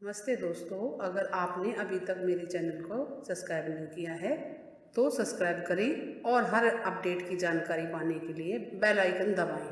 नमस्ते दोस्तों, अगर आपने अभी तक मेरे चैनल को सब्सक्राइब नहीं किया है तो सब्सक्राइब करें और हर अपडेट की जानकारी पाने के लिए बेल आइकन दबाएं।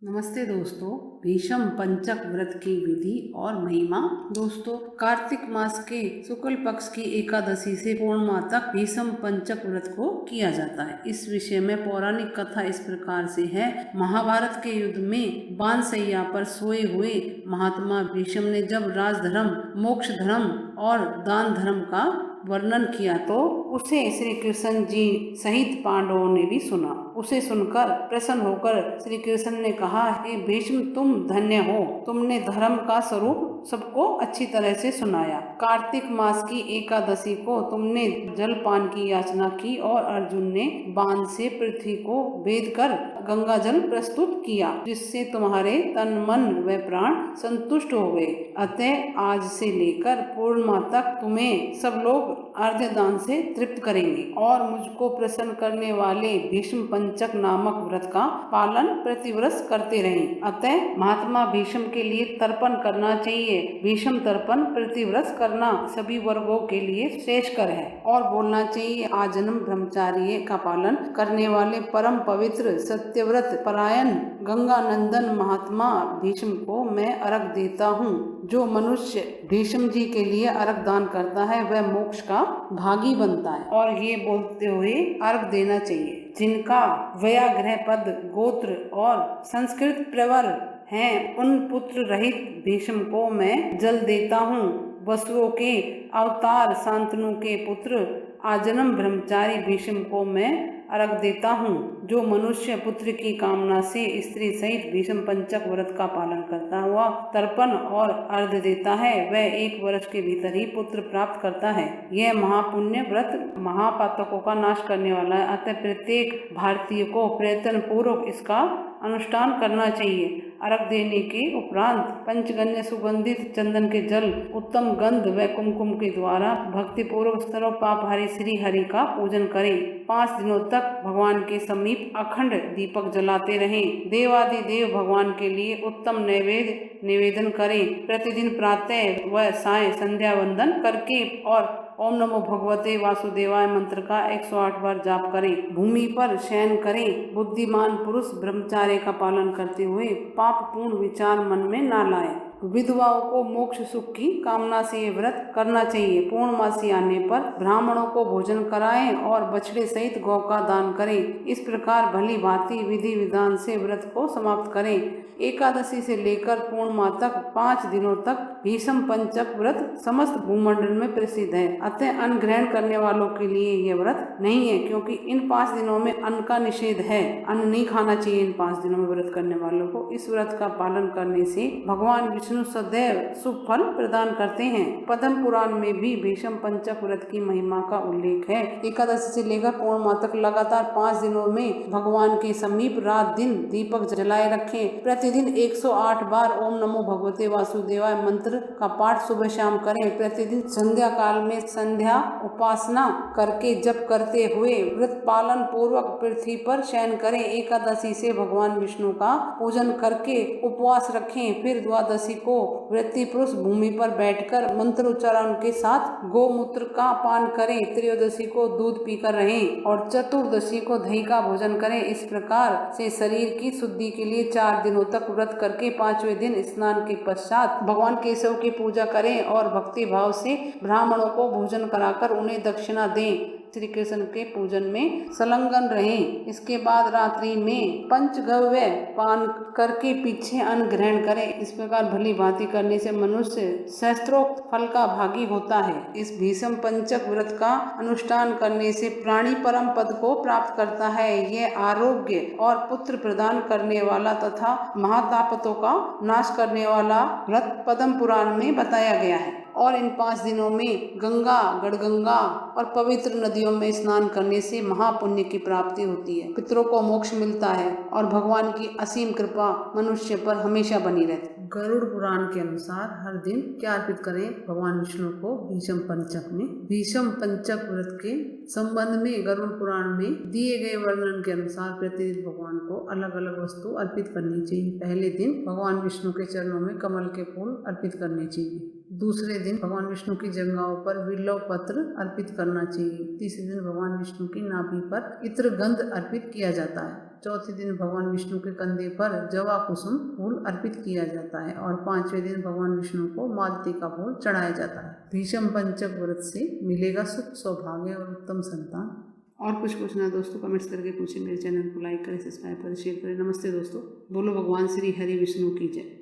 नमस्ते दोस्तों, भीष्म पंचक व्रत की विधि और महिमा। दोस्तों, कार्तिक मास के शुक्ल पक्ष की एकादशी से पूर्णिमा तक भीष्म पंचक व्रत को किया जाता है। इस विषय में पौराणिक कथा इस प्रकार से है। महाभारत के युद्ध में बाणशैया पर सोए हुए महात्मा भीष्म ने जब राजधर्म, मोक्ष धर्म और दान धर्म का वर्णन किया तो उसे श्री कृष्ण जी सहित पांडवों ने भी सुना। उसे सुनकर प्रसन्न होकर श्री कृष्ण ने कहा, हे भीष्म, तुम धन्य हो, तुमने धर्म का स्वरूप सबको अच्छी तरह से सुनाया। कार्तिक मास की एकादशी को तुमने जलपान की याचना की और अर्जुन ने बांध से पृथ्वी को भेद कर गंगा जल प्रस्तुत किया, जिससे तुम्हारे तन मन व प्राण संतुष्ट हो गए। अतः आज से लेकर पूर्णिमा तक तुम्हें सब लोग अर्घ्य दान से तृप्त करेंगे और मुझको प्रसन्न करने वाले भीष्म पंचक नामक व्रत का पालन प्रतिवर्ष करते रहें। अतः महात्मा भीष्म के लिए तर्पण करना चाहिए। भीष्म तर्पण प्रतिवर्ष करना सभी वर्गों के लिए श्रेष्ठकर है और बोलना चाहिए, आजन्म ब्रह्मचार्य का पालन करने वाले परम पवित्र सत्यव्रत परायण गंगा नंदन महात्मा भीष्म को मैं अर्घ देता हूँ। जो मनुष्य भीष्म जी के लिए अर्घ दान करता है वह मोक्ष का भागी बनता है। और ये बोलते हुए अर्घ देना चाहिए, जिनका व्याघ्र पद, गोत्र और संस्कृत प्रवर हैं, उन पुत्र रहित भीष्म को मैं जल देता हूँ। वसुओं के अवतार शांतनु के पुत्र आजन्म ब्रह्मचारी भीष्म को मैं अर्घ देता हूँ। जो मनुष्य पुत्र की कामना से स्त्री सहित भीष्म पंचक व्रत का पालन करता हुआ तर्पण और अर्घ देता है, वह 1 वर्ष के भीतर ही पुत्र प्राप्त करता है। यह महापुण्य व्रत महापातकों का नाश करने वाला है। अतः प्रत्येक भारतीय को प्रयत्न पूर्वक इसका अनुष्ठान करना चाहिए। अर्घ देने के उपरांत पंचगन्य सुगंधित चंदन के जल, उत्तम गंध व कुमकुम के द्वारा भक्ति पूर्वक सर्व पापहारी श्री हरि का पूजन करें। 5 दिनों तक भगवान के समीप अखंड दीपक जलाते रहें। देवादिदेव भगवान के लिए उत्तम नैवेद्य निवेदन करें। प्रतिदिन प्रातः व साय संध्या वंदन करके और ओम नमो भगवते वासुदेवाय मंत्र का 108 बार जाप करें। भूमि पर शयन करें। बुद्धिमान पुरुष ब्रह्मचार्य का पालन करते हुए पाप पूर्ण विचार मन में न लाए। विधवाओं को मोक्ष सुख की कामना से ये व्रत करना चाहिए। पूर्णमासी आने पर ब्राह्मणों को भोजन कराएं और बछड़े सहित गौ का दान करें। इस प्रकार भली भांति विधि विधान से व्रत को समाप्त करें। एकादशी से लेकर पूर्णिमा तक 5 दिनों तक भीष्म पंचक व्रत समस्त भूमंडल में प्रसिद्ध है। अतः अन्न ग्रहण करने वालों के लिए यह व्रत नहीं है, क्योंकि इन 5 दिनों में अन्न का निषेध है। अन्न नहीं खाना चाहिए इन 5 दिनों में व्रत करने वालों को। इस व्रत का पालन करने से भगवान विष्णु सदैव शुभ फल प्रदान करते हैं। पद्म पुराण में भी भीष्म पंचक व्रत की महिमा का उल्लेख है। एकादशी से लेकर पूर्णिमा तक लगातार 5 दिनों में भगवान के समीप रात दिन दीपक जलाए रखें। प्रतिदिन 108 बार ओम नमो भगवते वासुदेवाय मंत्र का पाठ सुबह शाम करें। प्रतिदिन संध्या काल में संध्या उपासना करके जप करते हुए व्रत पालन पूर्वक पृथ्वी पर शयन करें। एकादशी से भगवान विष्णु का पूजन करके उपवास रखें। फिर द्वादशी को व्रती पुरुष भूमि पर बैठकर मंत्रोच्चारण के साथ गोमूत्र का पान करें। त्रयोदशी को दूध पीकर रहें और चतुर्दशी को दही का भोजन करें। इस प्रकार से शरीर की शुद्धि के लिए 4 दिनों तक व्रत करके 5वें दिन स्नान के पश्चात भगवान केशव की पूजा करें और भक्ति भाव से ब्राह्मणों को भोजन कराकर उन्हें दक्षिणा दें। श्री कृष्ण के पूजन में संलग्न रहें। इसके बाद रात्रि में पंचगव्य पान करके पीछे अन्न ग्रहण करें। इस प्रकार भली भांति करने से मनुष्य शास्त्रोक्त फल का भागी होता है। इस भीष्म पंचक व्रत का अनुष्ठान करने से प्राणी परम पद को प्राप्त करता है। यह आरोग्य और पुत्र प्रदान करने वाला तथा महातापतों का नाश करने वाला व्रत पद्म पुराण में बताया गया है। और इन 5 दिनों में गंगा, गढ़गंगा और पवित्र नदियों में स्नान करने से महापुण्य की प्राप्ति होती है। पितरों को मोक्ष मिलता है और भगवान की असीम कृपा मनुष्य पर हमेशा बनी रहती है। गरुड़ पुराण के अनुसार हर दिन क्या अर्पित करें भगवान विष्णु को भीष्म पंचक में? भीष्म पंचक व्रत के संबंध में गरुड़ पुराण में दिए गए वर्णन के अनुसार प्रतिदिन भगवान को अलग अलग वस्तु अर्पित करनी चाहिए। पहले दिन भगवान विष्णु के चरणों में कमल के फूल अर्पित करने चाहिए। दूसरे दिन भगवान विष्णु की जंघाओं पर बिल्व पत्र अर्पित करना चाहिए। तीसरे दिन भगवान विष्णु की नाभि पर इत्र गंध अर्पित किया जाता है। चौथे दिन भगवान विष्णु के कंधे पर जवा कुसुम फूल अर्पित किया जाता है और पांचवें दिन भगवान विष्णु को मालती का फूल चढ़ाया जाता है। भीषम पंचक व्रत से मिलेगा सुख, सौभाग्य और उत्तम संतान। और कुछ पूछना दोस्तों कमेंट्स करके पूछे। मेरे चैनल को लाइक करें, सब्सक्राइब करें, शेयर करें। नमस्ते दोस्तों। बोलो भगवान श्री हरि विष्णु की जय।